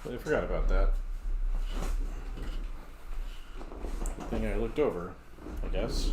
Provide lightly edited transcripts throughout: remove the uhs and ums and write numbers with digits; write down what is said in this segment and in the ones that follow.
I forgot about that. Thing I looked over, I guess.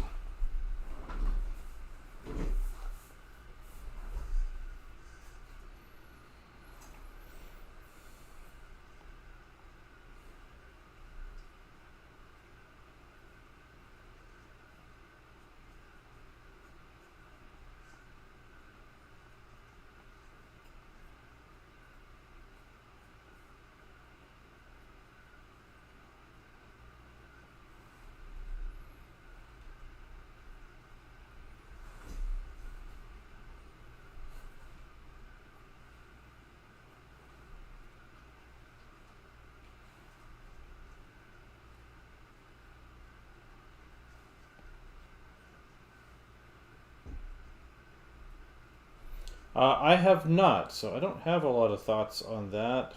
I have not, so I don't have a lot of thoughts on that.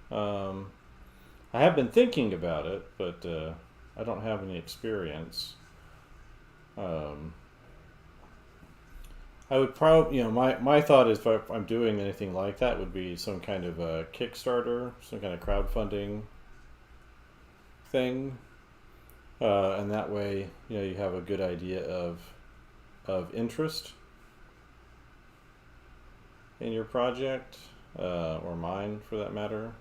Um, I have been thinking about it, but I don't have any experience. Um, I would probably, my thought is if I'm doing anything like that, would be some kind of a Kickstarter, some kind of crowdfunding thing, and that way, you have a good idea of interest in your project, or mine for that matter.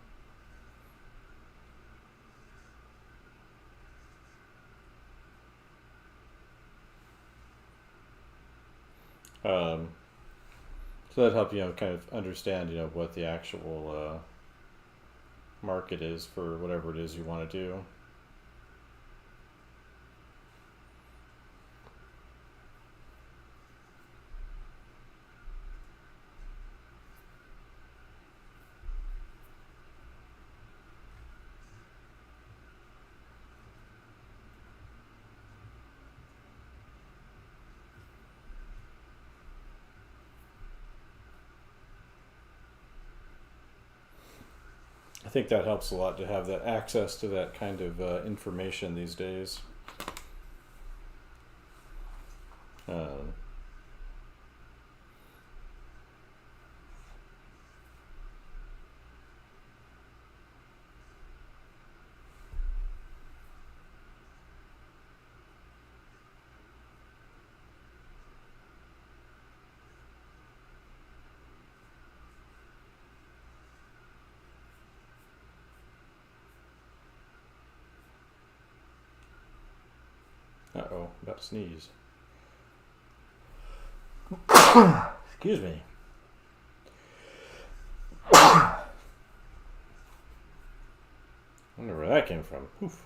Um, so that help kind of understand what the actual market is for whatever it is you want to do. I think that helps a lot to have that access to that kind of information these days. Um, Uh-oh, about to sneeze. Excuse me. I wonder where that came from. Oof.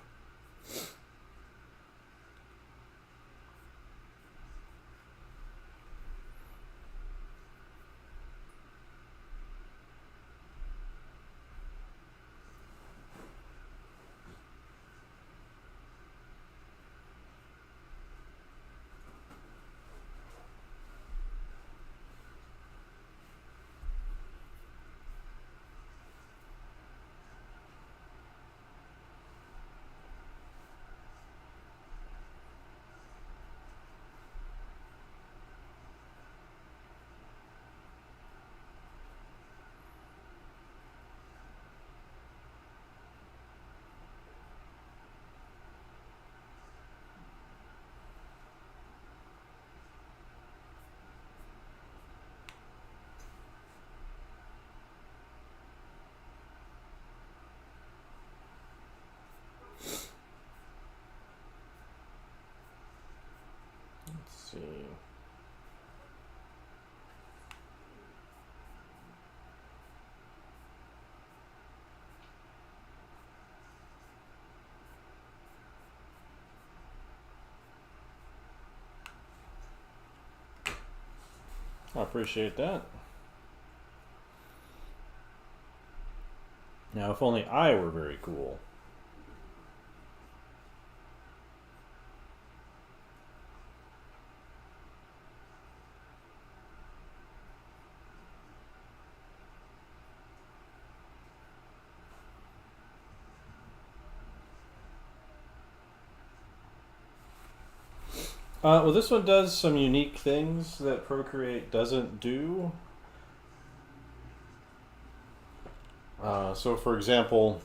Let's see. I appreciate that. Now, if only I were very cool. Well, this one does some unique things that Procreate doesn't do. So, for example,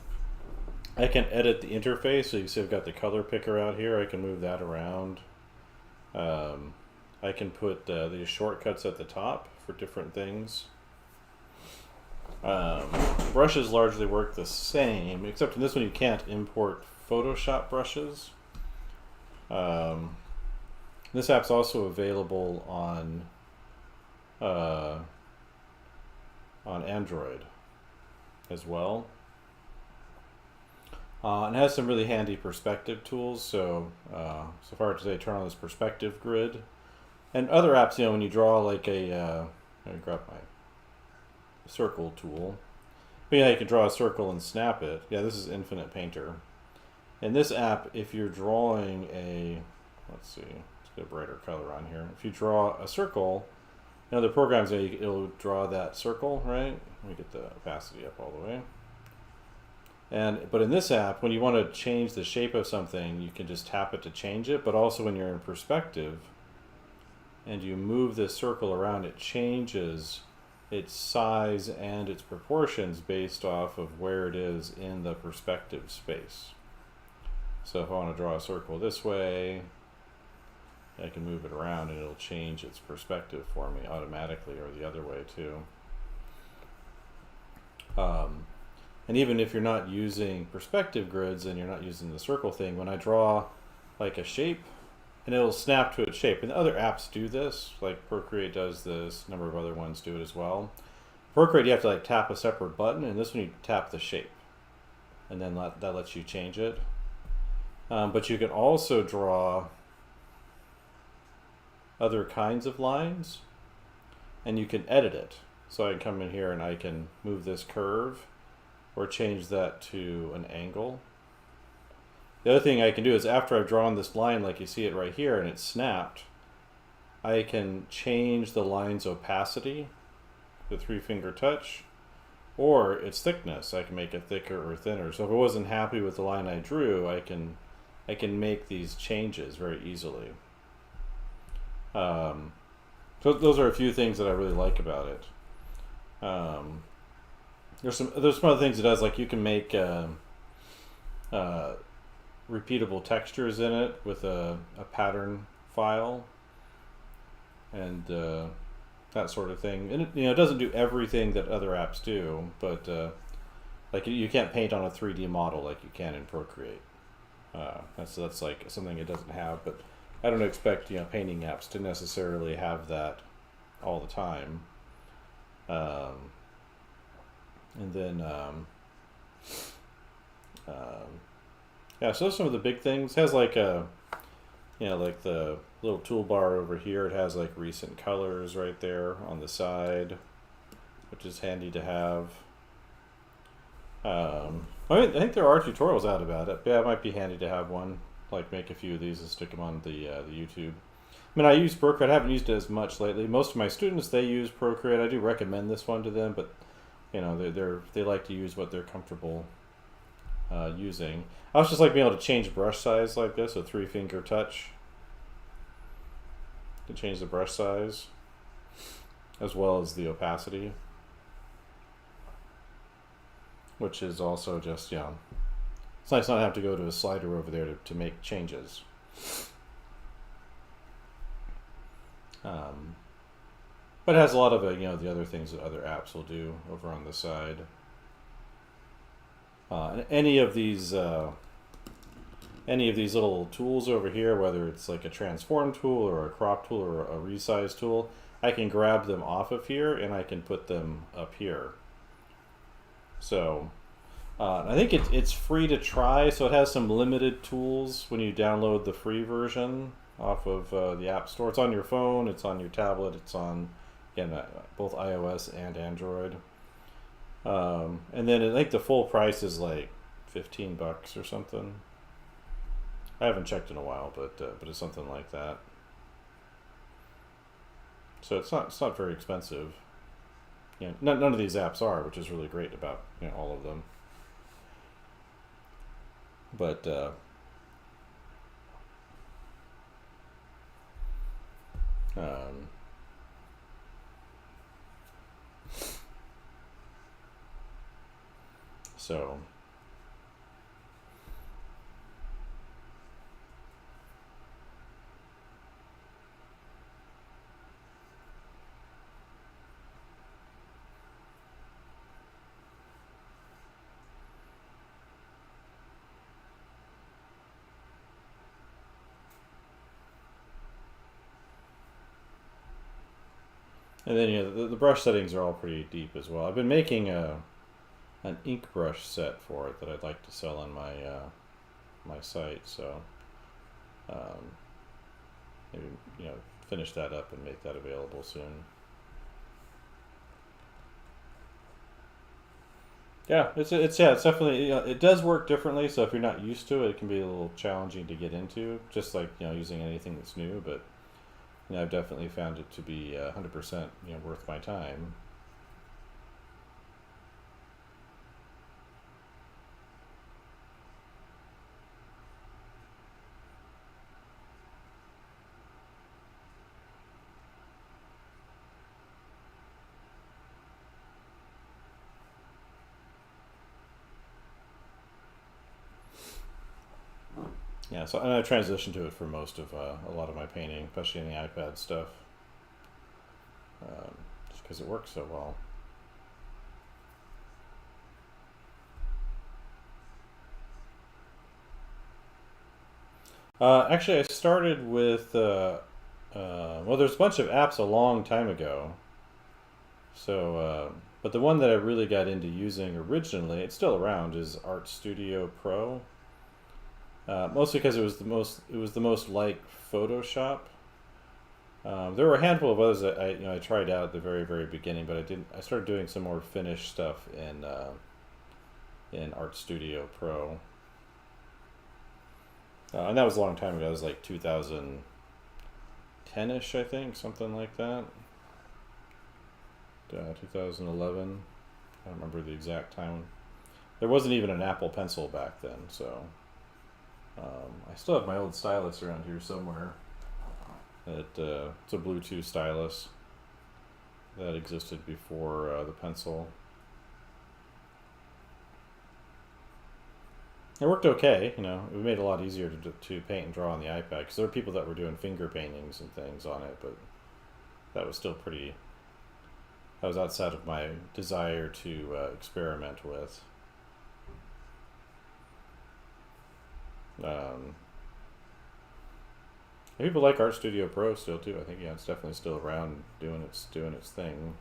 I can edit the interface. So you see I've got the color picker out here. I can move that around. I can put these shortcuts at the top for different things. Brushes largely work the same, except in this one you can't import Photoshop brushes. This app's also available on Android as well. And it has some really handy perspective tools. So far today, turn on this perspective grid. And other apps, when you draw like let me grab my circle tool. But yeah, you can draw a circle and snap it. Yeah, this is Infinite Painter. In this app, if you're drawing let's see, let's get a brighter color on here. If you draw a circle, the programs, it'll draw that circle, right? Let me get the opacity up all the way. But in this app, when you want to change the shape of something, you can just tap it to change it. But also when you're in perspective and you move this circle around, it changes its size and its proportions based off of where it is in the perspective space. So if I want to draw a circle this way, I can move it around and it'll change its perspective for me automatically, or the other way too. And even if you're not using perspective grids and you're not using the circle thing, when I draw like a shape, and it'll snap to its shape. And other apps do this, like Procreate does this, a number of other ones do it as well. Procreate, you have to like tap a separate button, and this one you tap the shape. And then that lets you change it. But you can also draw other kinds of lines, and you can edit it. So I can come in here and I can move this curve or change that to an angle. The other thing I can do is after I've drawn this line, like you see it right here, and it's snapped, I can change the line's opacity, the 3-finger touch, or its thickness. I can make it thicker or thinner. So if I wasn't happy with the line I drew, I can make these changes very easily. So those are a few things that I really like about it. There's some other things it does, like you can make repeatable textures in it with a pattern file and that sort of thing. And it doesn't do everything that other apps do, but like you can't paint on a 3D model like you can in Procreate. That's like something it doesn't have, but I don't expect painting apps to necessarily have that all the time. And then yeah, so some of the big things. It has like a, like the little toolbar over here. It has like recent colors right there on the side, which is handy to have. I think there are tutorials out about it. Yeah, it might be handy to have one. Like make a few of these and stick them on the YouTube. I mean, I use Procreate. I haven't used it as much lately. Most of my students, they use Procreate. I do recommend this one to them, but they like to use what they're comfortable using. I was just like being able to change brush size like this, a 3-finger touch to change the brush size as well as the opacity, which is also just it's nice not to have to go to a slider over there to make changes. But it has a lot of the other things that other apps will do over on the side. And any of these little tools over here, whether it's like a transform tool or a crop tool or a resize tool, I can grab them off of here and I can put them up here. So I think it's free to try, so it has some limited tools when you download the free version off of the App Store. It's on your phone, it's on your tablet, it's on both iOS and Android. And then I think the full price is like $15 or something. I haven't checked in a while, but it's something like that. So it's not very expensive. None of these apps are, which is really great about all of them. But so And then the brush settings are all pretty deep as well. I've been making an ink brush set for it that I'd like to sell on my site. So maybe finish that up and make that available soon. Yeah, it's definitely it does work differently. So if you're not used to it, it can be a little challenging to get into. Just like using anything that's new, but I've definitely found it to be 100% worth my time. Yeah, so and I transitioned to it for most of a lot of my painting, especially in the iPad stuff, just because it works so well. Actually, I started with well, there's a bunch of apps a long time ago. So, but the one that I really got into using originally, it's still around, is Art Studio Pro. Mostly because it was the most like Photoshop. There were a handful of others that I tried out at the very beginning, but I didn't. I started doing some more finished stuff in Art Studio Pro, and that was a long time ago. It was like 2010ish, I think, something like that. 2011. I don't remember the exact time. There wasn't even an Apple Pencil back then, so I still have my old stylus around here somewhere. It's a Bluetooth stylus that existed before the pencil. It worked okay, It made it a lot easier to paint and draw on the iPad because there were people that were doing finger paintings and things on it, but that was still pretty. That was outside of my desire to experiment with. People like Art Studio Pro still too. I think it's definitely still around doing its thing.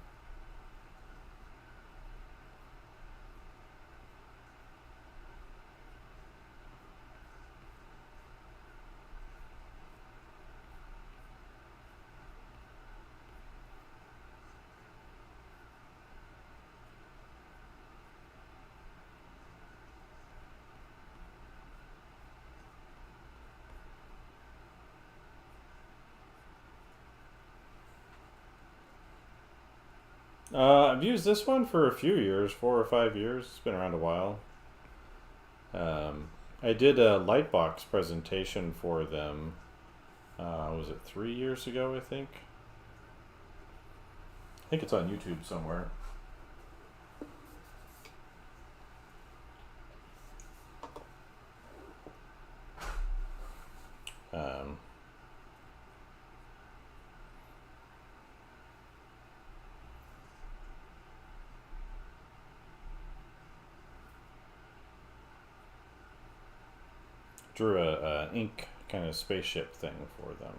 I've used this one for a few years, 4 or 5 years. It's been around a while. Um, I did a Lightbox presentation for them. Was it 3 years ago? I think. I think it's on YouTube somewhere. Um, Drew a ink kind of spaceship thing for them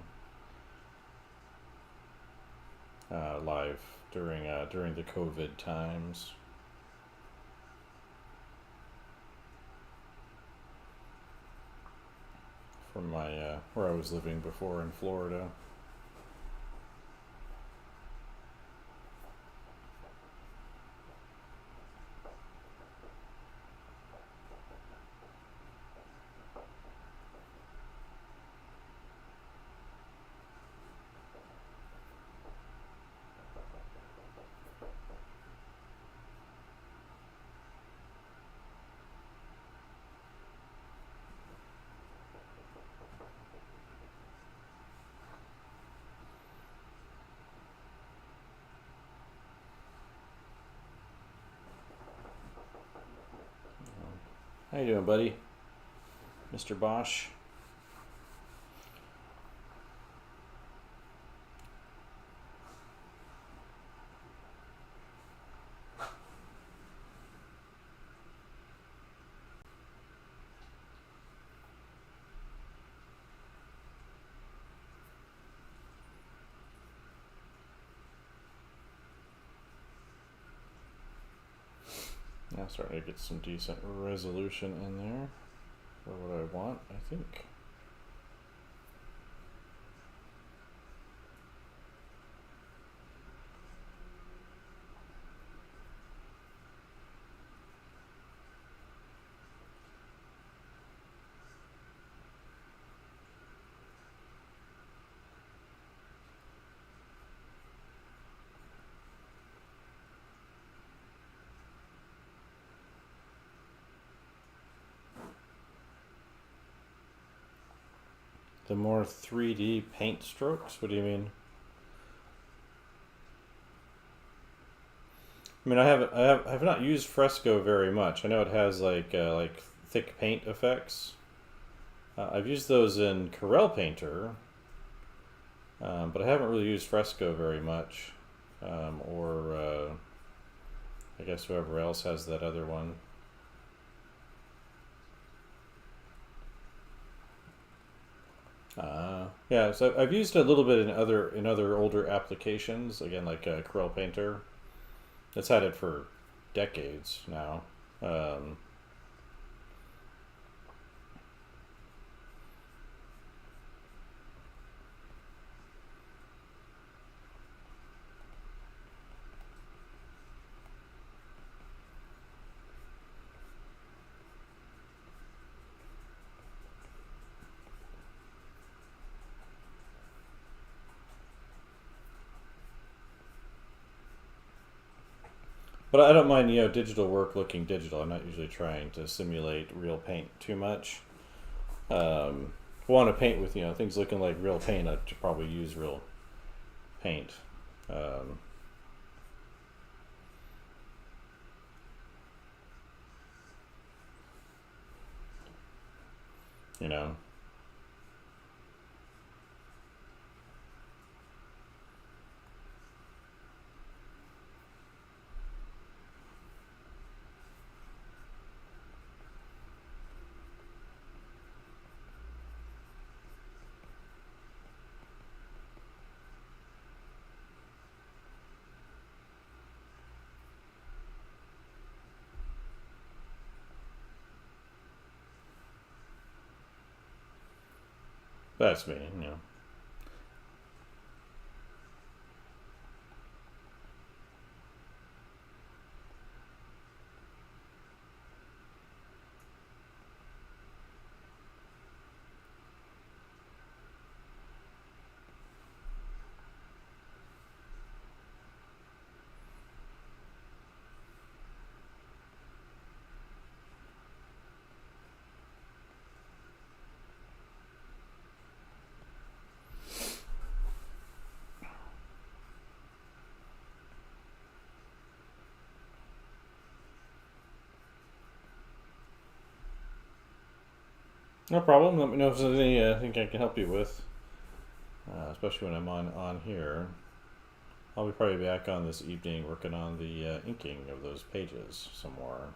live during the COVID times. From my where I was living before in Florida. How you doing, buddy? Mr. Bosch? Now starting to get some decent resolution in there for what I want, I think. The more 3D paint strokes? What do you mean? I mean, I have not used Fresco very much. I know it has like thick paint effects. I've used those in Corel Painter, but I haven't really used Fresco very much, or I guess whoever else has that other one. Yeah, so I've used a little bit in other older applications. Again, like Corel Painter. It's had it for decades now. Um, but I don't mind, digital work looking digital. I'm not usually trying to simulate real paint too much. If I want to paint with things looking like real paint, I'd probably use real paint. Um, you know, that's me. No problem. Let me know if there's anything I can help you with, especially when I'm on here. I'll be probably back on this evening working on the inking of those pages some more.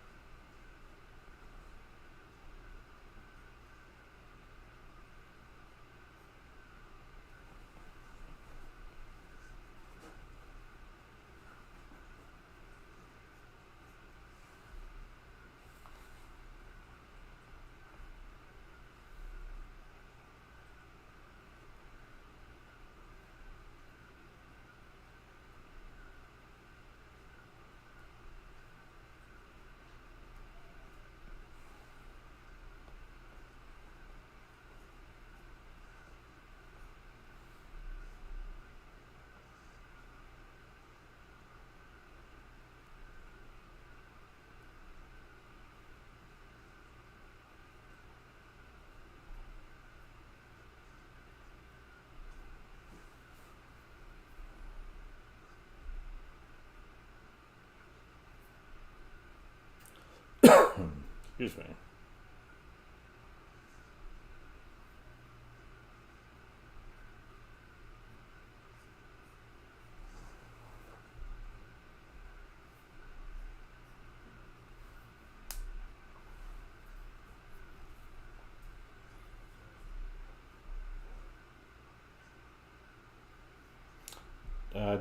Excuse me.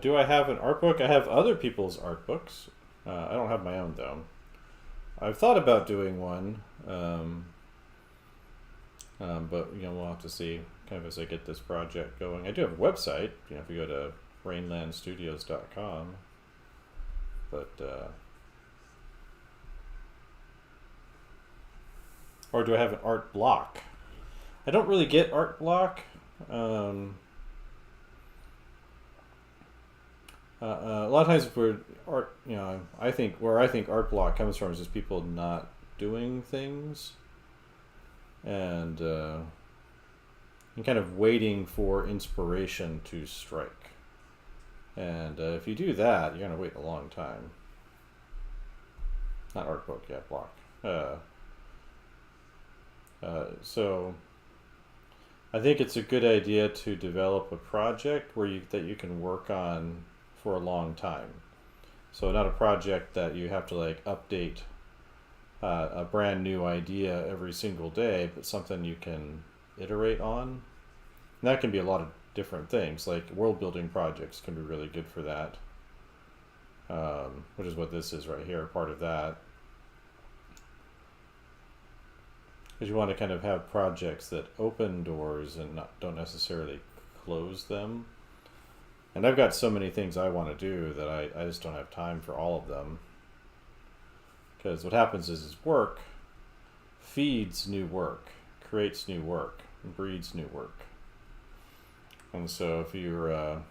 Do I have an art book? I have other people's art books. I don't have my own though. I've thought about doing one, but we'll have to see kind of as I get this project going. I do have a website. If you go to rainlandstudios.com, but or do I have an art block? I don't really get art block. A lot of times for art, I think where I think art block comes from is just people not doing things, and kind of waiting for inspiration to strike. And if you do that, you're gonna wait a long time. Not art book, yeah, block. So I think it's a good idea to develop a project that you can work on for a long time. So not a project that you have to like update a brand new idea every single day, but something you can iterate on. And that can be a lot of different things. Like world building projects can be really good for that, which is what this is right here, part of that. Because you want to kind of have projects that open doors and don't necessarily close them. And I've got so many things I want to do that I just don't have time for all of them. Because what happens is work feeds new work, creates new work, breeds new work. And so if you're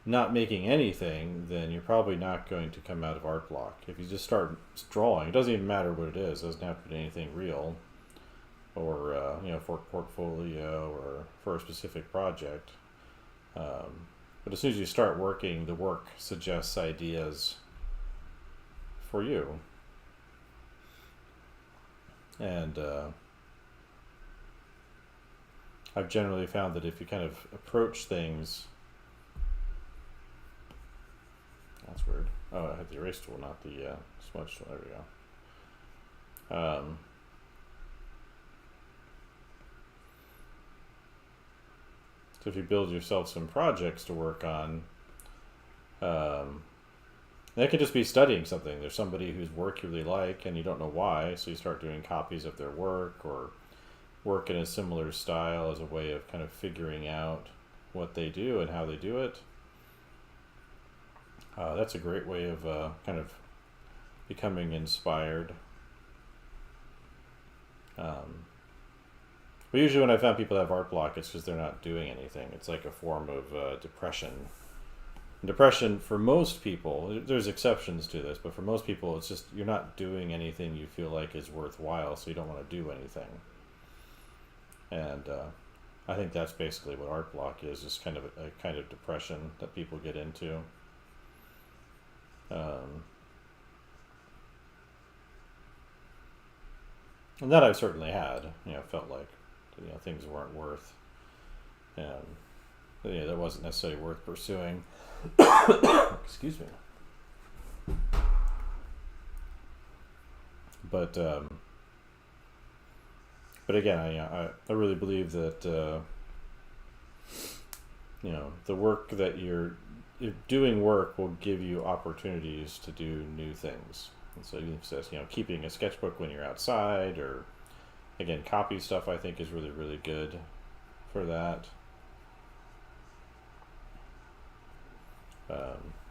not making anything, then you're probably not going to come out of art block. If you just start drawing, it doesn't even matter what it is. It doesn't have to be anything real, or for a portfolio or for a specific project. But as soon as you start working, the work suggests ideas for you. And I've generally found that if you kind of approach things, that's weird. Oh, I had the erase tool, not the smudge tool. There we go. So if you build yourself some projects to work on, that could just be studying something. There's somebody whose work you really like and you don't know why, so you start doing copies of their work or work in a similar style as a way of kind of figuring out what they do and how they do it. That's a great way of kind of becoming inspired. But usually when I found people that have art block, it's because they're not doing anything. It's like a form of depression. Depression, for most people, there's exceptions to this, but for most people, it's just you're not doing anything you feel like is worthwhile, so you don't want to do anything. And I think that's basically what art block is, just kind of a kind of depression that people get into. And that I've certainly had, felt like, things weren't worth, that wasn't necessarily worth pursuing. Excuse me. But again, I really believe that the work that you're doing work will give you opportunities to do new things. And so it says, keeping a sketchbook when you're outside, or again, copy stuff I think is really, really good for that.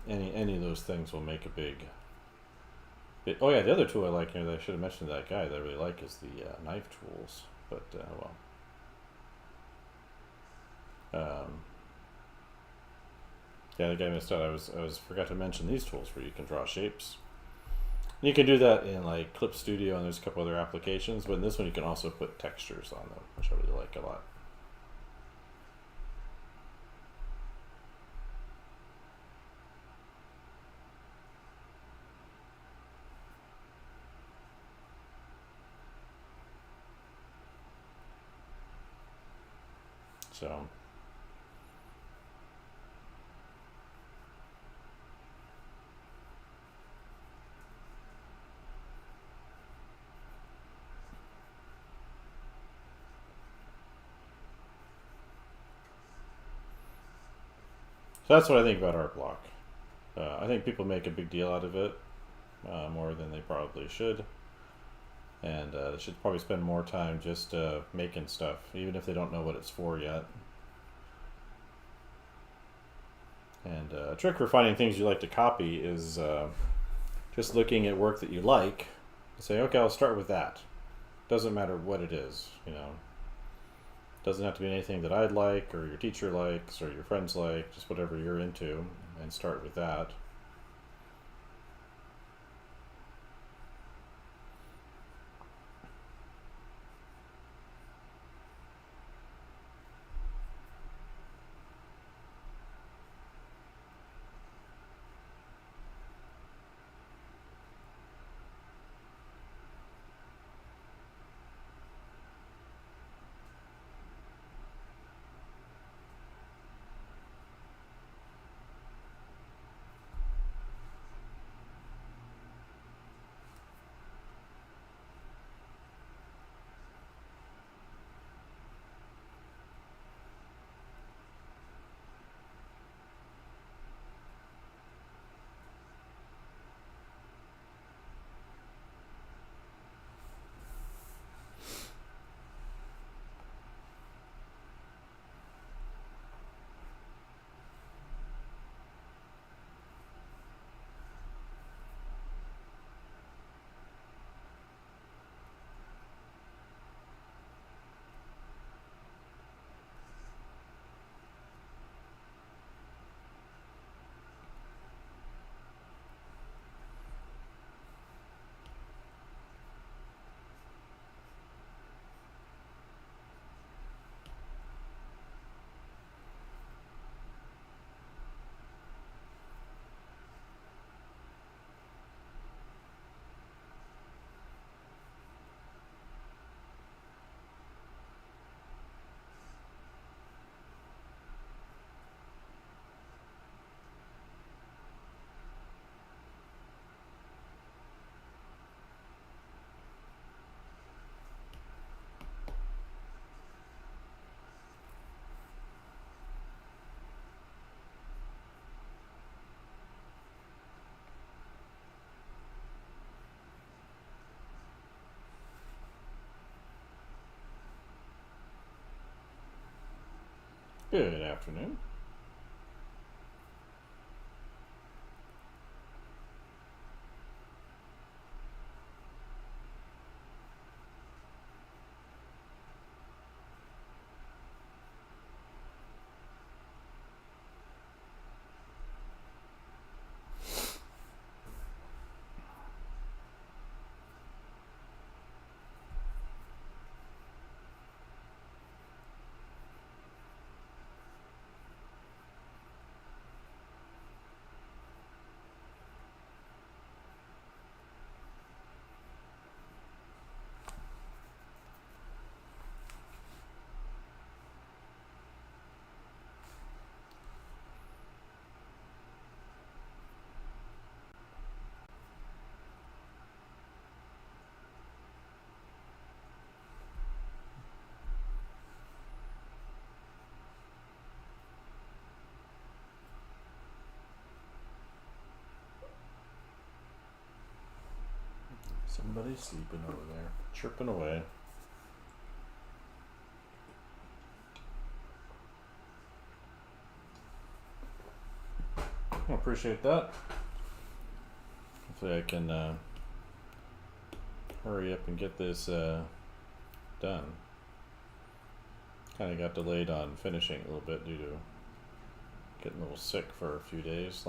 Any of those things will make a big. Oh yeah, the other tool I like here that I should have mentioned to that guy that I really like is the knife tools. But yeah, the guy missed out. I was forgot to mention these tools where you can draw shapes. You can do that in like Clip Studio, and there's a couple other applications, but in this one you can also put textures on them, which I really like a lot. So that's what I think about art block. I think people make a big deal out of it, more than they probably should. And they should probably spend more time just making stuff, even if they don't know what it's for yet. And a trick for finding things you like to copy is just looking at work that you like and say, okay, I'll start with that. Doesn't matter what it is, you know. Doesn't have to be anything that I'd like or your teacher likes or your friends like, just whatever you're into, and start with that. Good afternoon. Somebody's sleeping over there, chirping away. I appreciate that. Hopefully I can hurry up and get this done. Kind of got delayed on finishing a little bit due to getting a little sick for a few days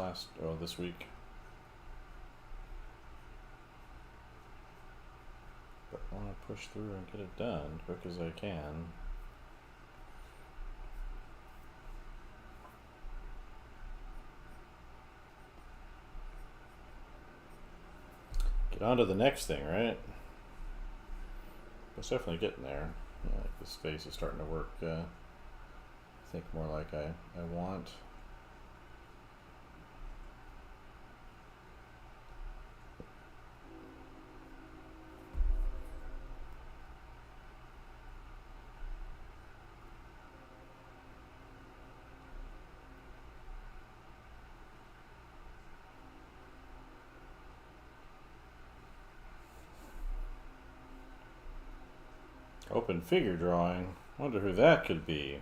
this week. But I want to push through and get it done as quick as I can. Get on to the next thing, right? It's definitely getting there. Yeah, like this face is starting to work, I think, more like I want. Open figure drawing. Wonder who that could be.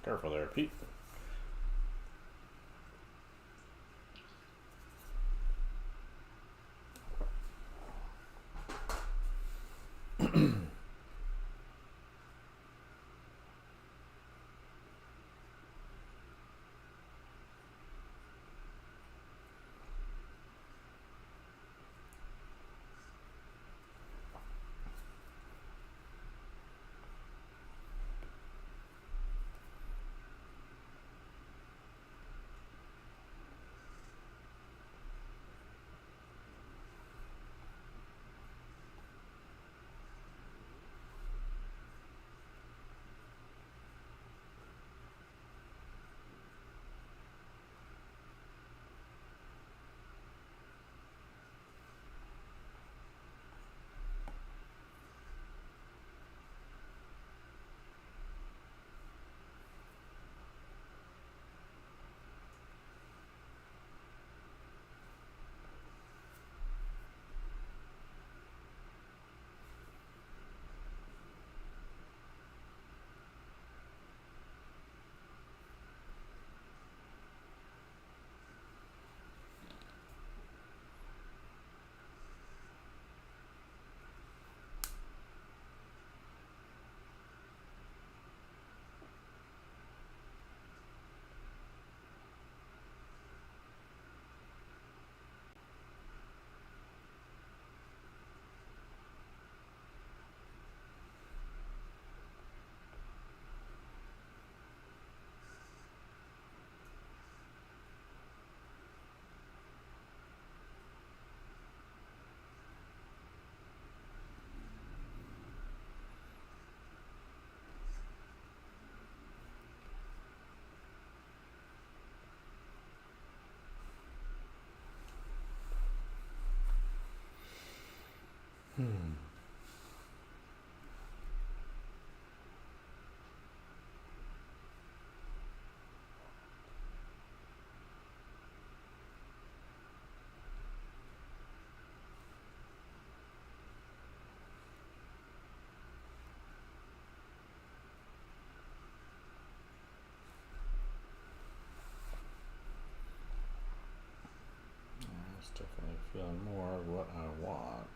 Careful there, Pete. It's definitely feeling more of what I want.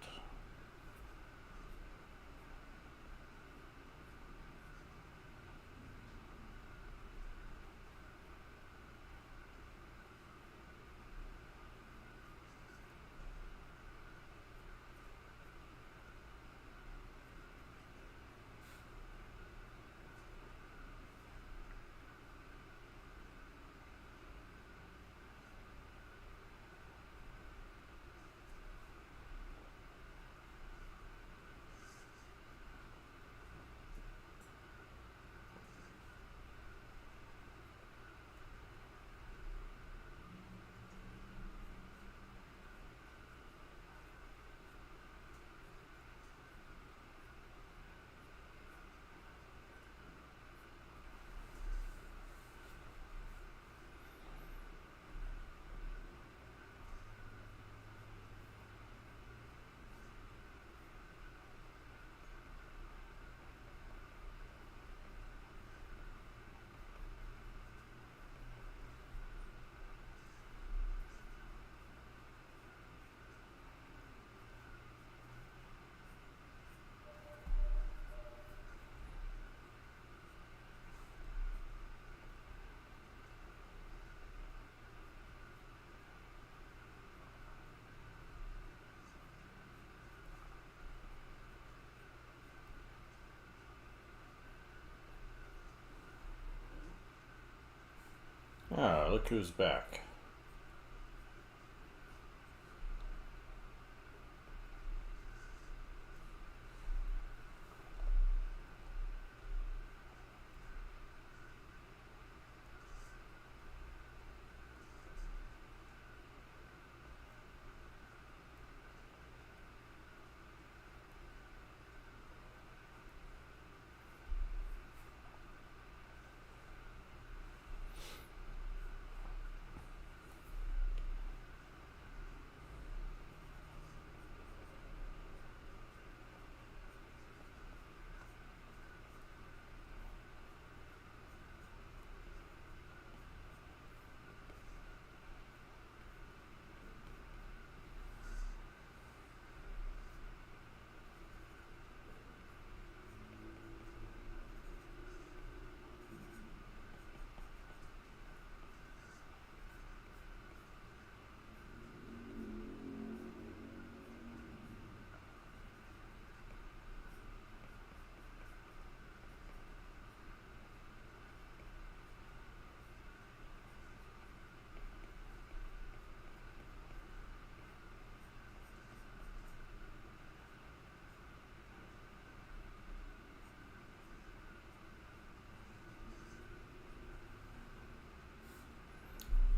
Ah, look who's back.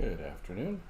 Good afternoon.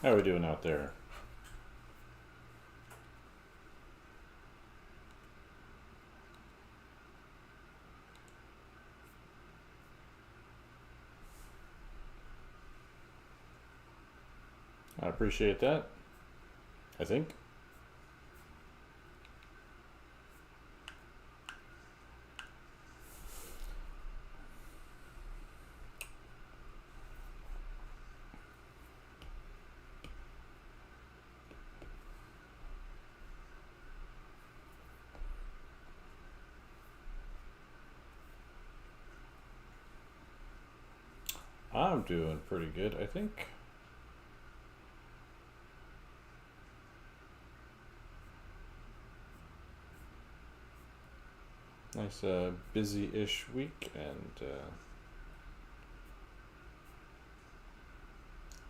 How are we doing out there? I appreciate that. I think. I'm doing pretty good, I think. Nice busy-ish week, and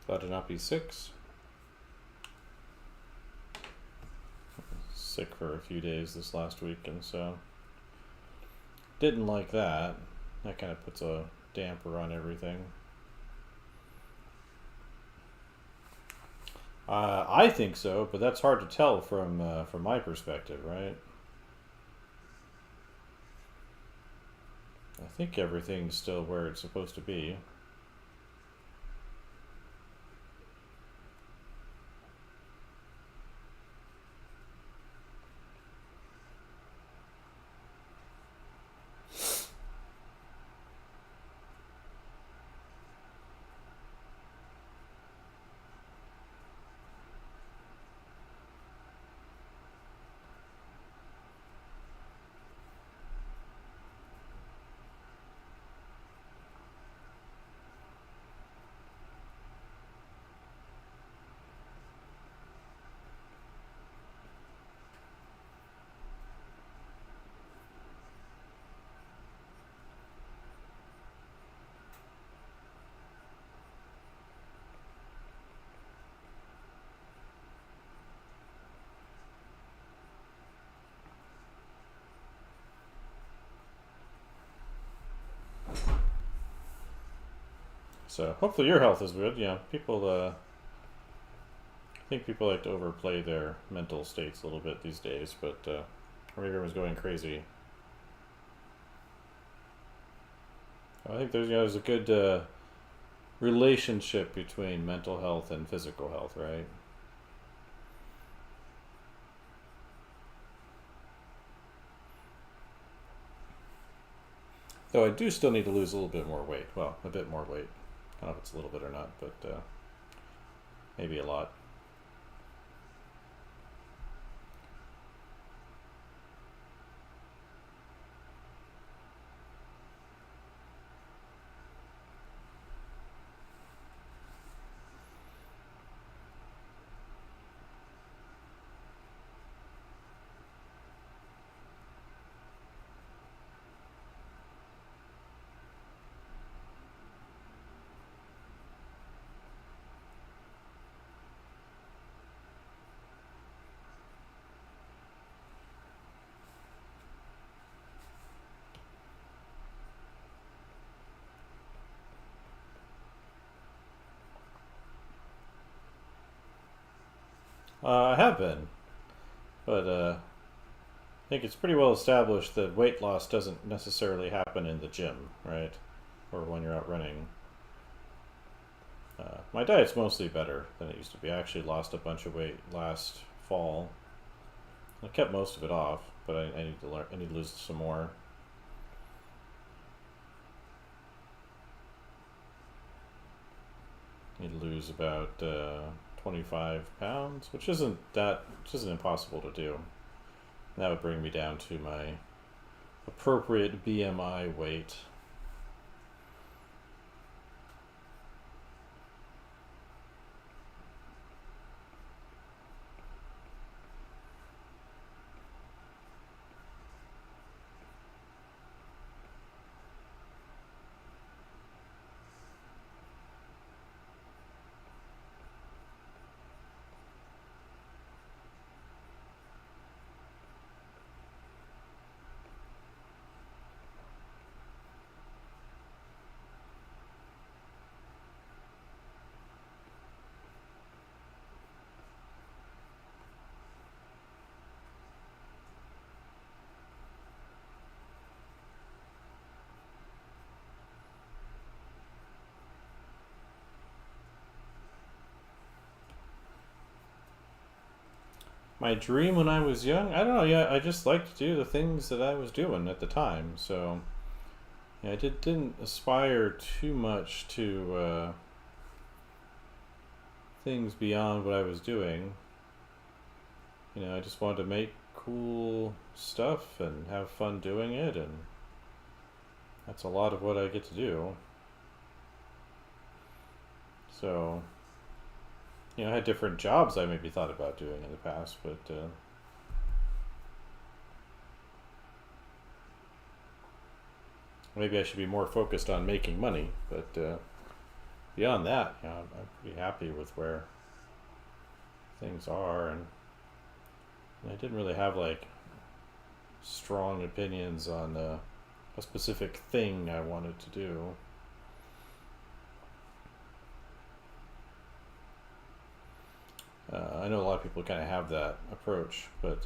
glad to not be sick for a few days this last week, and so didn't like that. That kind of puts a damper on everything. I think so, but that's hard to tell from my perspective, right? I think everything's still where it's supposed to be. So hopefully your health is good. Yeah, people. I think people like to overplay their mental states a little bit these days, but maybe everyone's going crazy. I think there's a good relationship between mental health and physical health, right? Though I do still need to lose a little bit more weight. Well, a bit more weight. I don't know if it's a little bit or not, but maybe a lot. I have been, but I think it's pretty well established that weight loss doesn't necessarily happen in the gym, right? Or when you're out running. My diet's mostly better than it used to be. I actually lost a bunch of weight last fall. I kept most of it off, but I need to learn. I need to lose some more. need to lose about 25 pounds, which isn't impossible to do. That would bring me down to my appropriate BMI weight. My dream when I was young, I don't know. Yeah, I just liked to do the things that I was doing at the time. So yeah, I didn't aspire too much to things beyond what I was doing. I just wanted to make cool stuff and have fun doing it, and that's a lot of what I get to do. So I had different jobs I maybe thought about doing in the past, but maybe I should be more focused on making money. But beyond that, I'm pretty happy with where things are, and I didn't really have like strong opinions on a specific thing I wanted to do. I know a lot of people kind of have that approach, but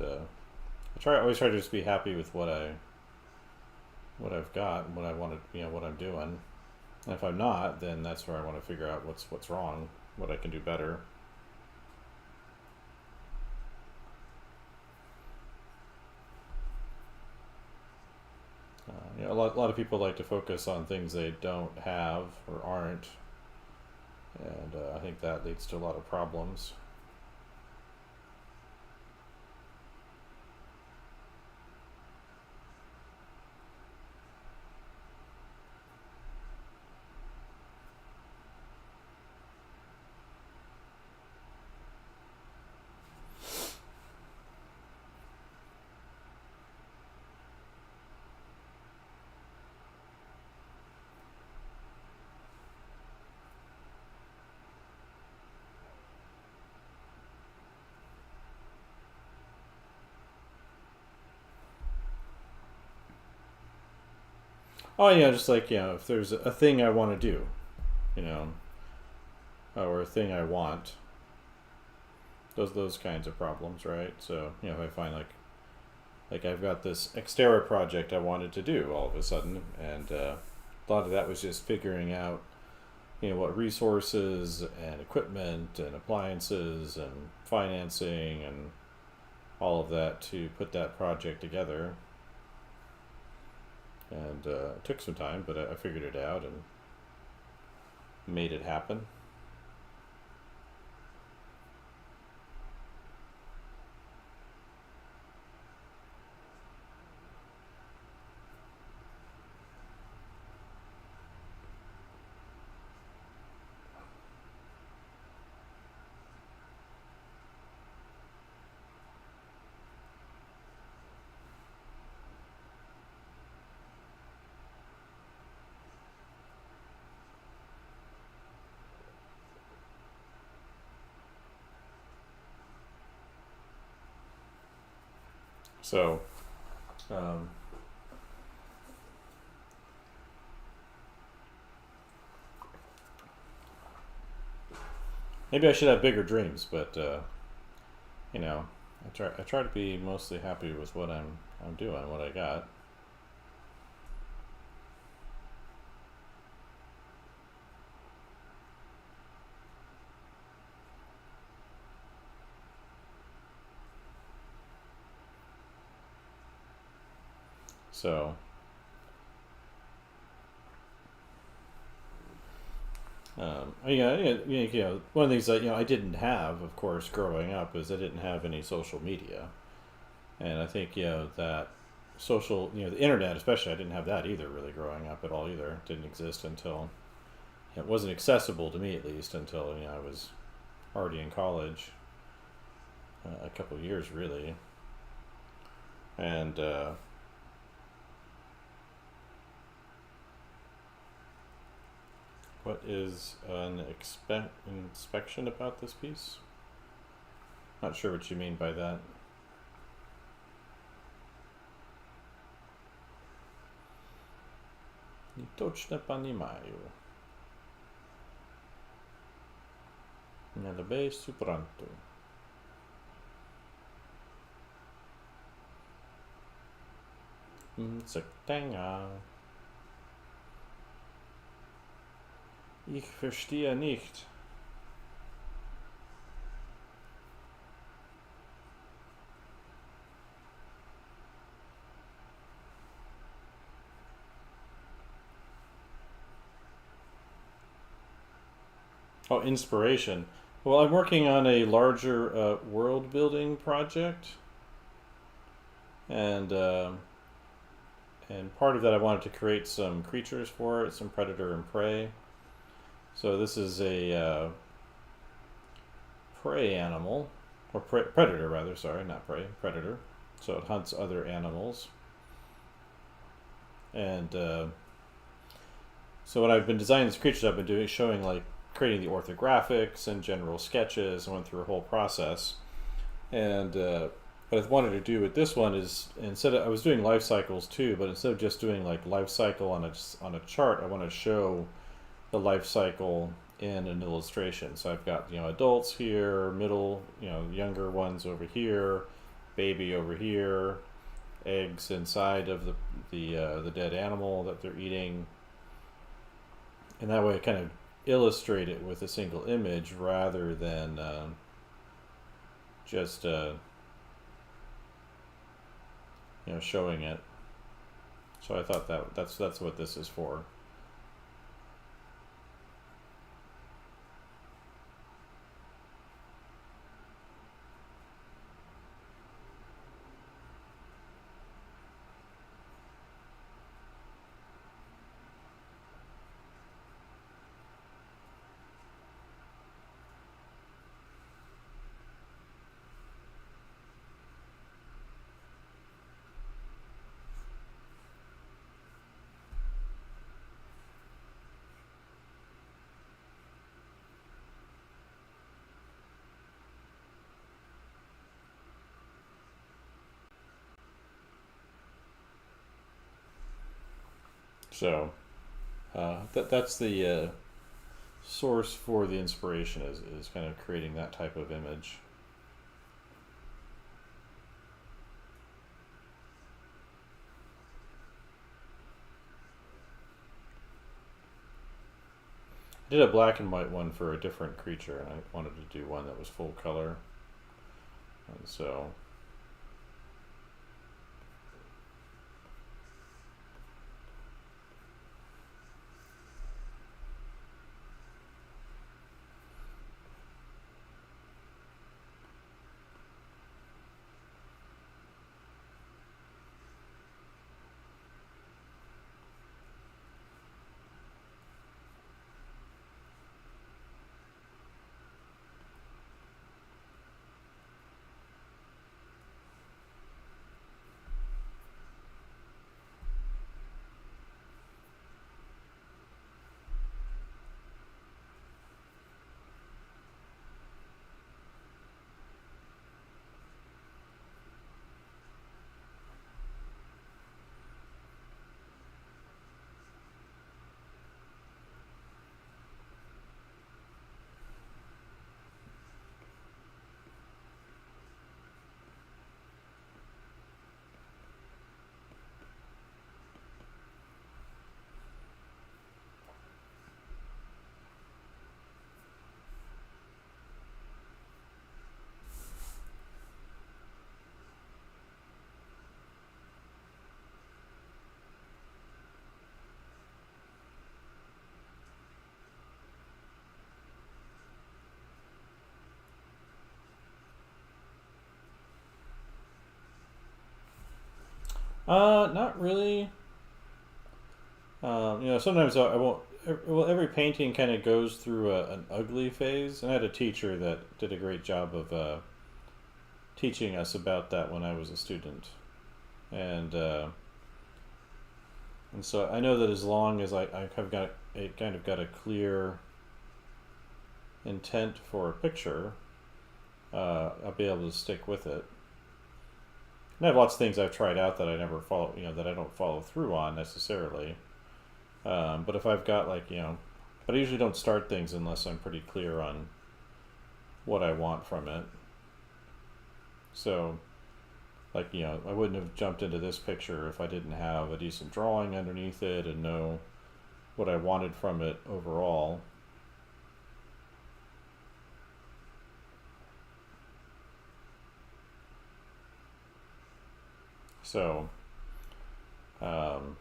always try to just be happy with what I've got, and what I wanted, what I'm doing. And if I'm not, then that's where I want to figure out what's wrong, what I can do better. A lot of people like to focus on things they don't have or aren't, and I think that leads to a lot of problems. Oh yeah, just like if there's a thing I want to do, you know, or a thing I want, those kinds of problems, right? So if I find like I've got this Xterra project I wanted to do all of a sudden, and a lot of that was just figuring out what resources and equipment and appliances and financing and all of that to put that project together. And it took some time, but I figured it out and made it happen. So, um, maybe I should have bigger dreams, but I try to be mostly happy with what I'm doing, what I got. So, One of the things that I didn't have, of course, growing up, is I didn't have any social media, and I think that social, the internet, especially, I didn't have that either. Really, growing up at all either, it didn't exist until it wasn't accessible to me, at least, until I was already in college, a couple of years really, and what is an inspection about this piece? Not sure what you mean by that. Nie точно понимаю. Не добей супранту. Mzektenga. Ich verstehe nicht. Oh, inspiration. Well, I'm working on a larger world building project, and part of that I wanted to create some creatures for it, some predator and prey. So this is a prey animal, or predator rather. Sorry, not prey, predator. So it hunts other animals, and so when I've been designing these creatures, I've been doing showing like creating the orthographics and general sketches. I went through a whole process, and what I wanted to do with this one is I was doing life cycles too, but instead of just doing like life cycle on a chart, I want to show the life cycle in an illustration. So I've got adults here, middle, younger ones over here, baby over here, eggs inside of the dead animal that they're eating, and that way I kind of illustrate it with a single image rather than just showing it. So I thought that's what this is for. So that's the source for the inspiration is kind of creating that type of image. I did a black and white one for a different creature, and I wanted to do one that was full color, and so Not really. Sometimes I won't. Well, every painting kind of goes through an ugly phase, and I had a teacher that did a great job of teaching us about that when I was a student, and uh, and so I know that as long as I have got a kind of got a clear intent for a picture, I'll be able to stick with it. And I have lots of things I've tried out that I never follow, that I don't follow through on necessarily. But if I've got but I usually don't start things unless I'm pretty clear on what I want from it. So, I wouldn't have jumped into this picture if I didn't have a decent drawing underneath it and know what I wanted from it overall. So, um,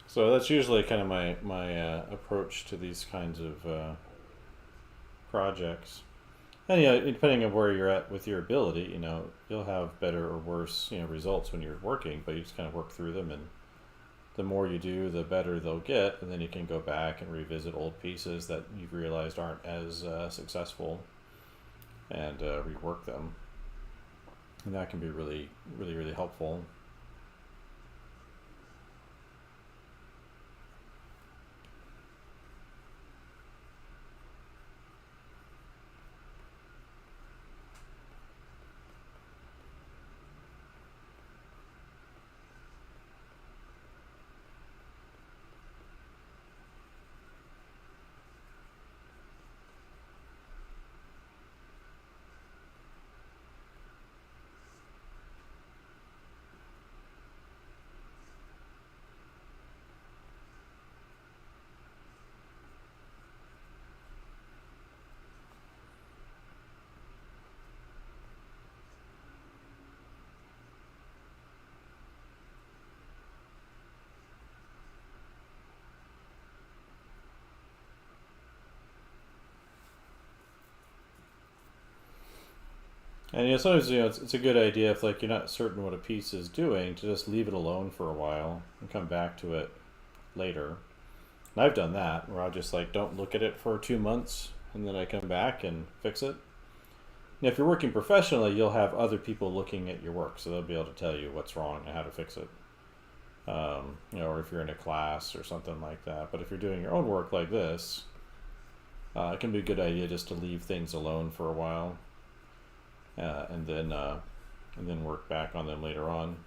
so that's usually kind of my approach to these kinds of projects. And depending on where you're at with your ability, you'll have better or worse, results when you're working. But you just kind of work through them, and the more you do, the better they'll get. And then you can go back and revisit old pieces that you've realized aren't as successful, and rework them. And that can be really, really, really helpful. And sometimes it's a good idea if you're not certain what a piece is doing to just leave it alone for a while and come back to it later. And I've done that where I'll just don't look at it for 2 months and then I come back and fix it. Now, if you're working professionally, you'll have other people looking at your work, so they'll be able to tell you what's wrong and how to fix it. Or if you're in a class or something like that. But if you're doing your own work like this, it can be a good idea just to leave things alone for a while, and then work back on them later on.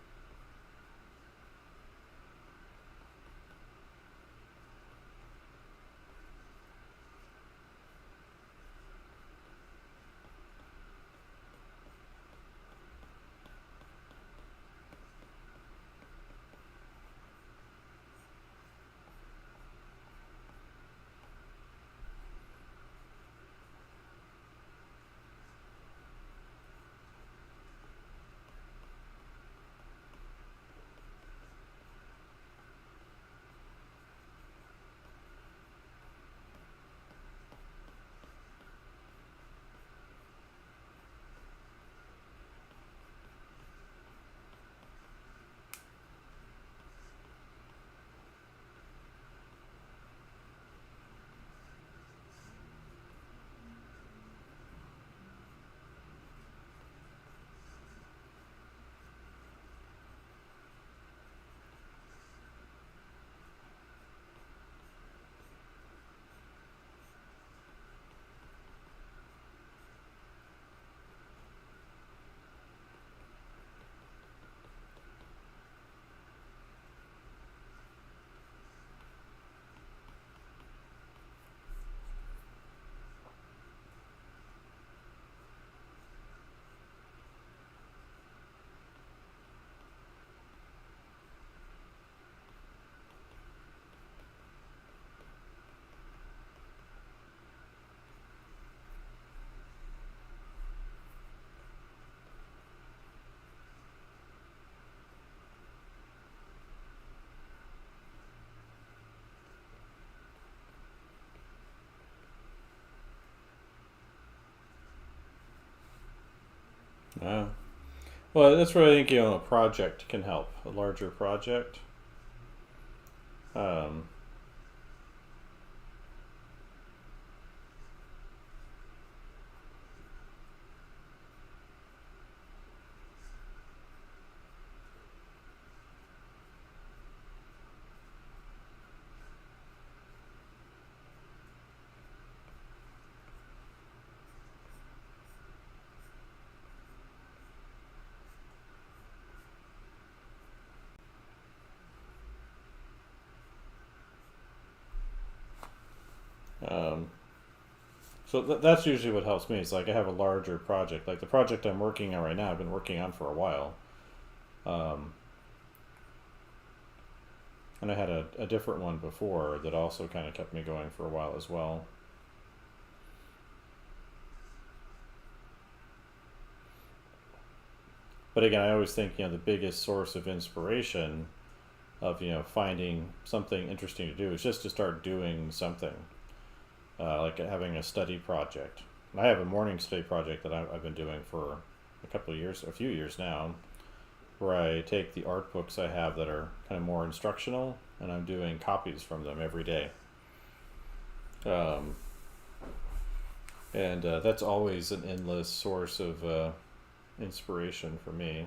Uh, well, that's where I think a project can help. A larger project. Um, um, so that's usually what helps me. It's like I have a larger project, like the project I'm working on right now. I've been working on for a while, um, and I had a different one before that also kind of kept me going for a while as well. But again, I always think the biggest source of inspiration of finding something interesting to do is just to start doing something, like having a study project. I have a morning study project that I've been doing for a few years now, where I take the art books I have that are kind of more instructional, and I'm doing copies from them every day. Um, and that's always an endless source of inspiration for me.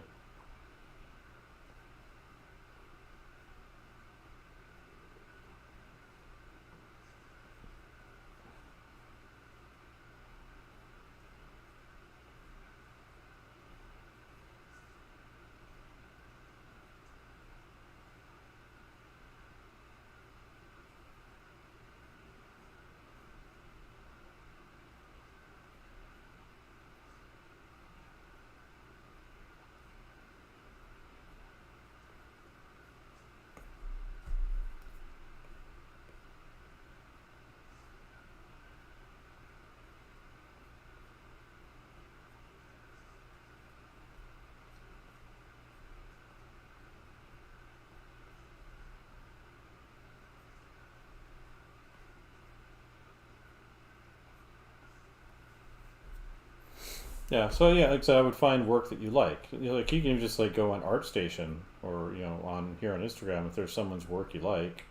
Yeah, so yeah, like I said, I would find work that you like. Like you can just like go on ArtStation or on here on Instagram if there's someone's work you like,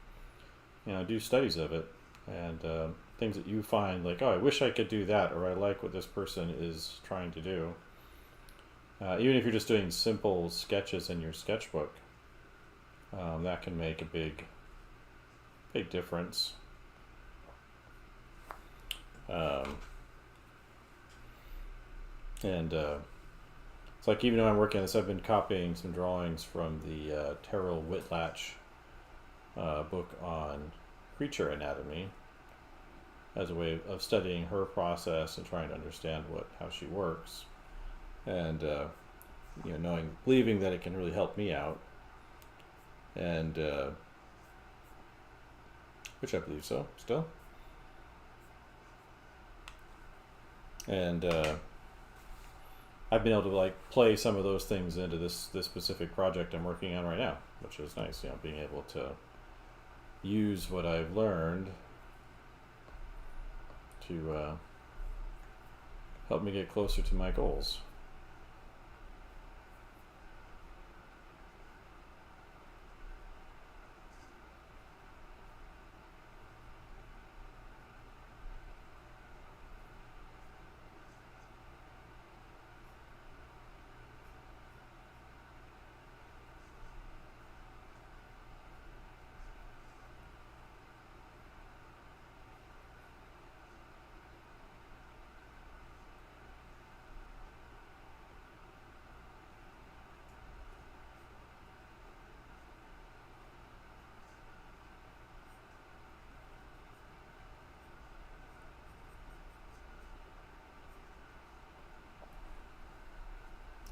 do studies of it and things that you find like, oh, I wish I could do that, or I like what this person is trying to do. Even if you're just doing simple sketches in your sketchbook, that can make a big difference. Um, and It's like even though I'm working on this, I've been copying some drawings from the Terrell Whitlatch book on creature anatomy as a way of studying her process and trying to understand how she works, and believing that it can really help me out, and which I believe so still, and I've been able to like play some of those things into this specific project I'm working on right now, which is nice. Being able to use what I've learned to help me get closer to my goals.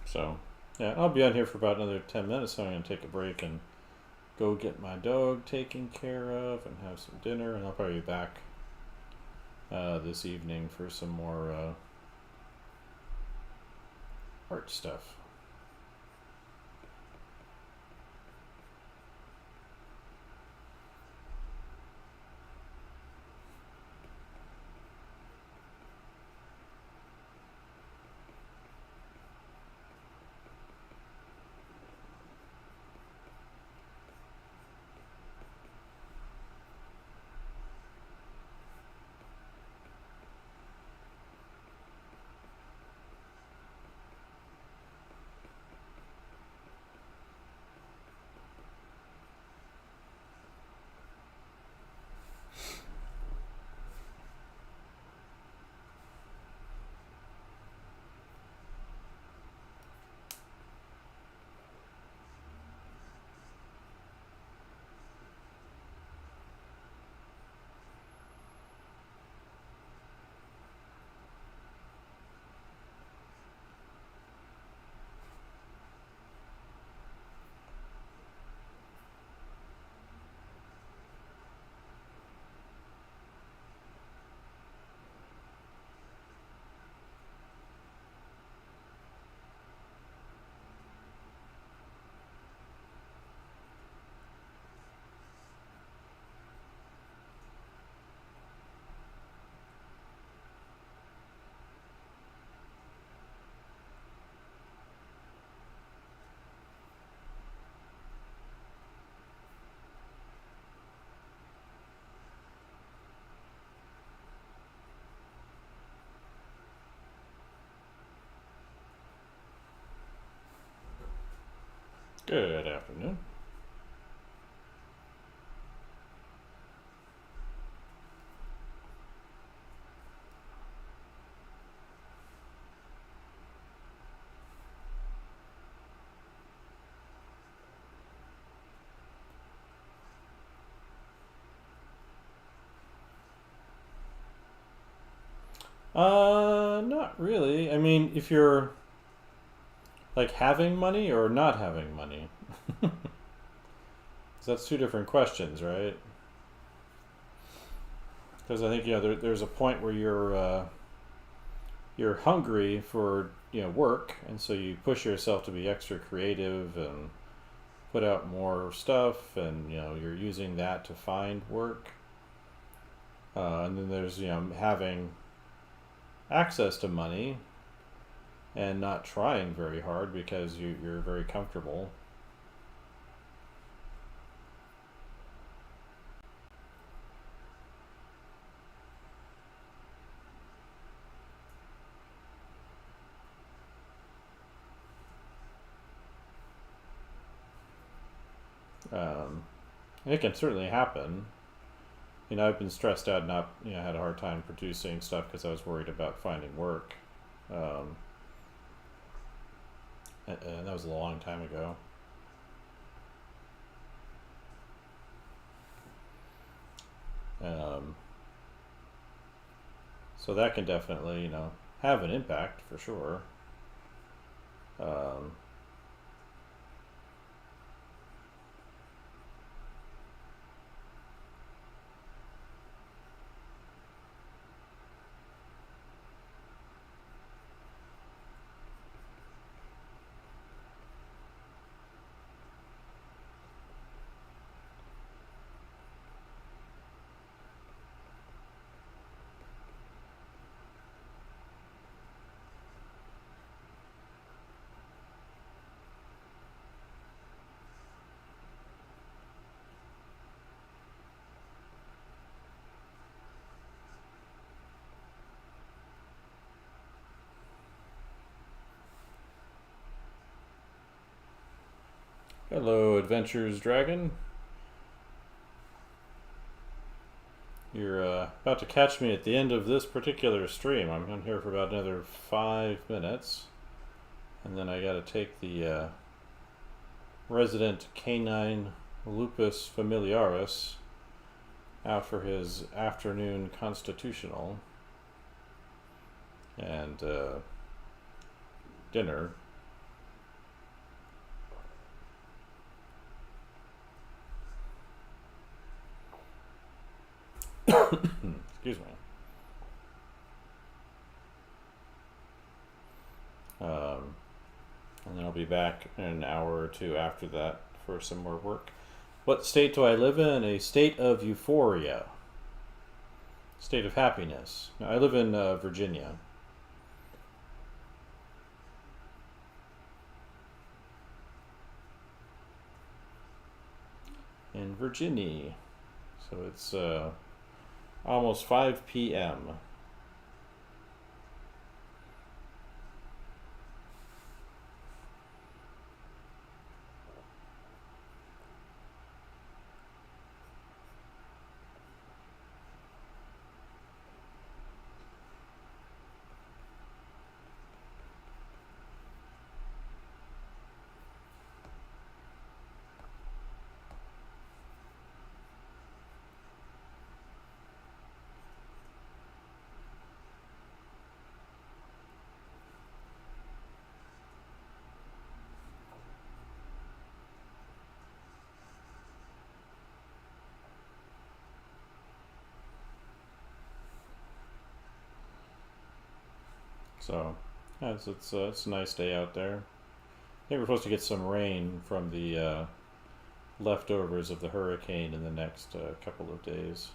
So, yeah, I'll be on here for about another 10 minutes, so I'm going to take a break and go get my dog taken care of and have some dinner, and I'll probably be back this evening for some more art stuff. Good afternoon. Not really. I mean, if you're like having money or not having money, 'cause that's two different questions, right? Because I think there's a point where you're hungry for work, and so you push yourself to be extra creative and put out more stuff, and you're using that to find work. And then there's having access to money and not trying very hard because you're very comfortable. Um, it can certainly happen. I've been stressed out, not had a hard time producing stuff because I was worried about finding work, um, and that was a long time ago. Um, so that can definitely have an impact for sure. Um, Hello, Adventures Dragon. You're about to catch me at the end of this particular stream. I'm on here for about another 5 minutes, and then I got to take the resident canine lupus familiaris out for his afternoon constitutional and dinner. Excuse me. And then I'll be back in an hour or two after that for some more work. What state do I live in? A state of euphoria. State of happiness. Now, I live in Virginia. In Virginia. So it's almost 5 p.m. So, yeah, it's a nice day out there. I think we're supposed to get some rain from the leftovers of the hurricane in the next couple of days.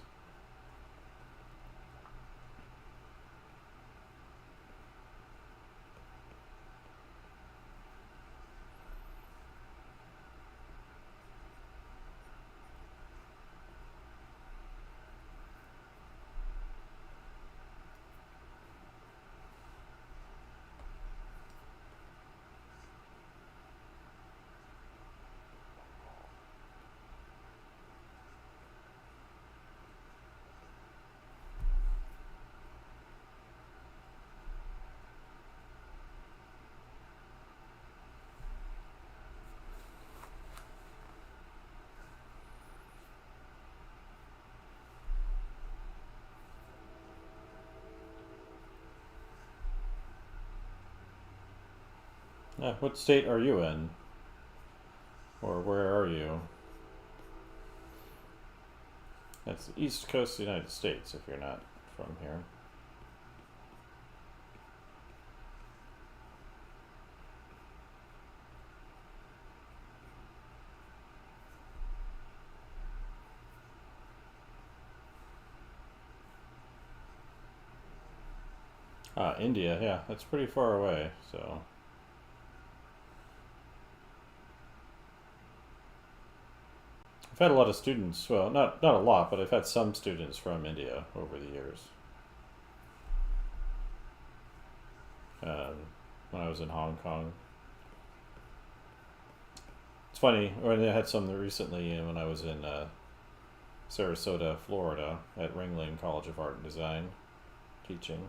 What state are you in? Or where are you? That's the east coast of the United States if you're not from here. India, yeah, that's pretty far away, so. I've had a lot of students, well, not a lot, but I've had some students from India over the years. Um, when I was in Hong Kong. It's funny, when I had some recently when I was in Sarasota, Florida, at Ringling College of Art and Design, teaching.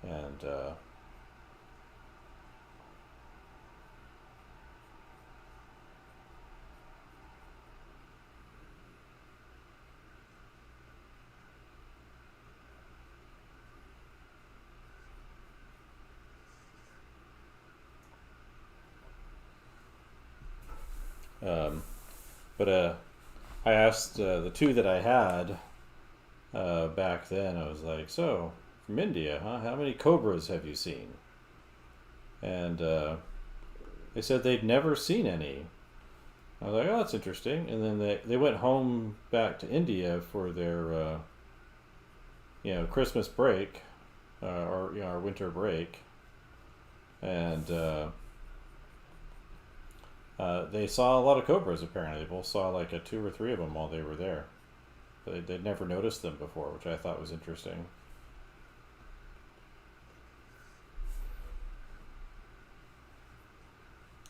And um, but I asked the two that I had back then, I was like, so, from India, huh? How many cobras have you seen? And they said they'd never seen any. I was like, oh, that's interesting. And then they went home back to India for their, Christmas break, or, our winter break. And they saw a lot of cobras, apparently. They both saw like two or three of them while they were there. They'd never noticed them before, which I thought was interesting.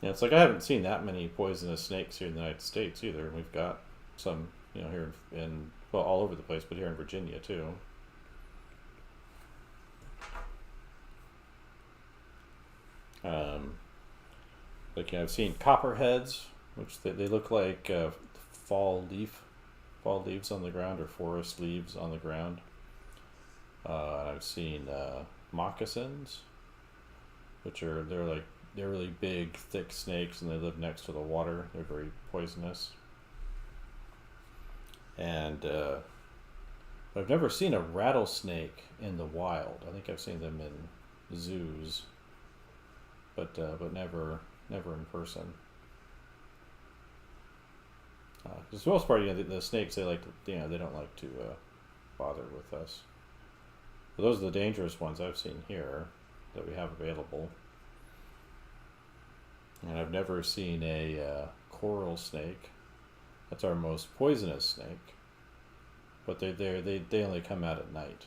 Yeah, it's like I haven't seen that many poisonous snakes here in the United States either. We've got some, here in well, all over the place, but here in Virginia too. Um, I've seen copperheads, which they look like fall leaf, fall leaves on the ground or forest leaves on the ground. I've seen moccasins, which they're really big, thick snakes, and they live next to the water. They're very poisonous. And I've never seen a rattlesnake in the wild. I think I've seen them in zoos, but never in person. Because for the most part, the snakes, they like to, they don't like to bother with us. But those are the dangerous ones I've seen here that we have available. And I've never seen a coral snake. That's our most poisonous snake. But they only come out at night,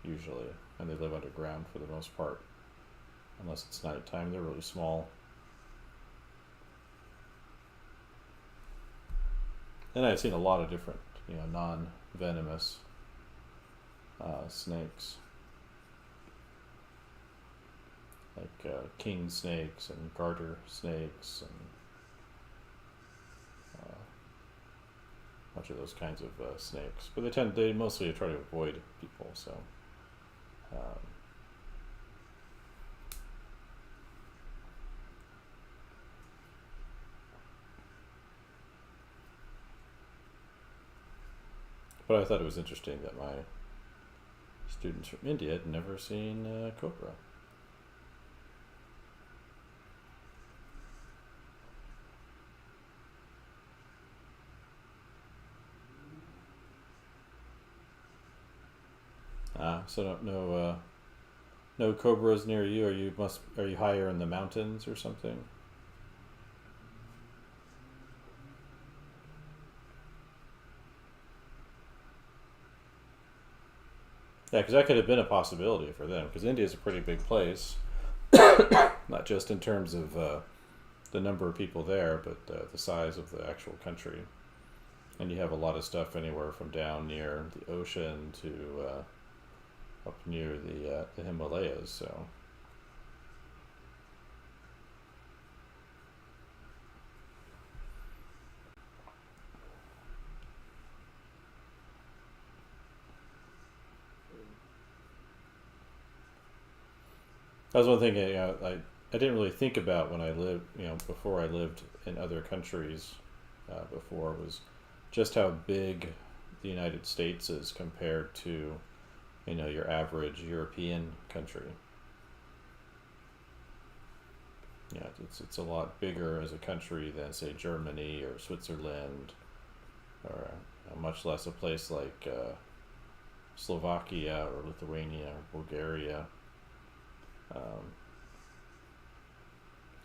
usually, and they live underground for the most part, unless it's nighttime. They're really small. And I've seen a lot of different, non-venomous snakes, like king snakes and garter snakes and a bunch of those kinds of snakes. But they mostly try to avoid people. So, um, but I thought it was interesting that my students from India had never seen cobra. So no cobras near you, or are you higher in the mountains or something? Yeah, because that could have been a possibility for them. Because India is a pretty big place, not just in terms of the number of people there, but the size of the actual country. And you have a lot of stuff anywhere from down near the ocean to up near the Himalayas. So. That was one thing. I didn't really think about when I lived, before I lived in other countries before, was just how big the United States is compared to, your average European country. Yeah, it's a lot bigger as a country than, say, Germany or Switzerland, or much less a place like Slovakia or Lithuania or Bulgaria. Um,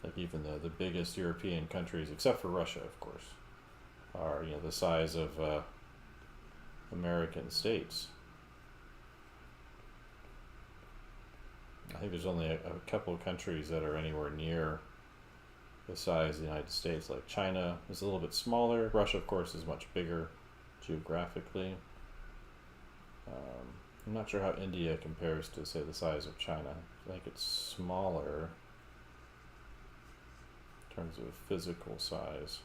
like even the biggest European countries, except for Russia, of course, are the size of American states. I think there's only a couple of countries that are anywhere near the size of the United States. Like China is a little bit smaller. Russia, of course, is much bigger geographically. I'm not sure how India compares to, say, the size of China. I think it's smaller in terms of physical size.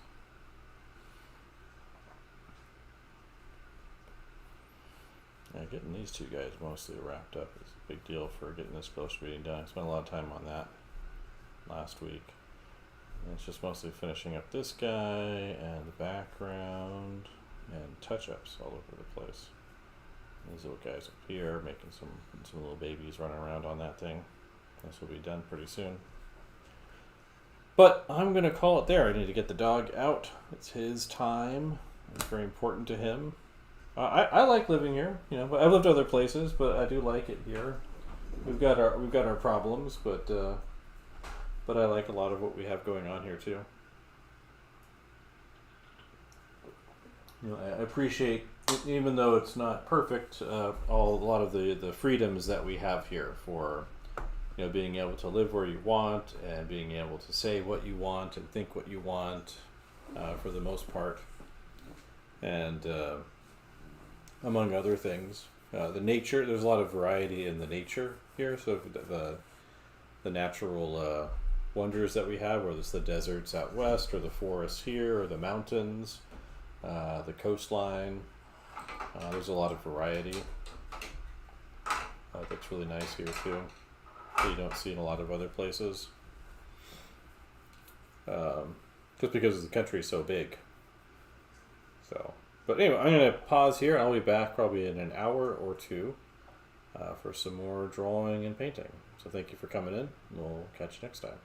Yeah, getting these two guys mostly wrapped up is a big deal for getting this ghost reading done. I spent a lot of time on that last week. And it's just mostly finishing up this guy and the background and touch-ups all over the place. These little guys up here making some little babies running around on that thing. This will be done pretty soon. But I'm going to call it there. I need to get the dog out. It's his time. It's very important to him. I like living here, but I've lived other places, but I do like it here. We've got our problems, but I like a lot of what we have going on here too. I appreciate, even though it's not perfect, a lot of the freedoms that we have here for, being able to live where you want and being able to say what you want and think what you want, for the most part, and among other things, the nature. There's a lot of variety in the nature here. So the natural wonders that we have, whether it's the deserts out west or the forests here or the mountains, the coastline. There's a lot of variety. That's really nice here too. That you don't see in a lot of other places. Just because the country is so big. So, but anyway, I'm going to pause here. I'll be back probably in an hour or two for some more drawing and painting. So thank you for coming in. We'll catch you next time.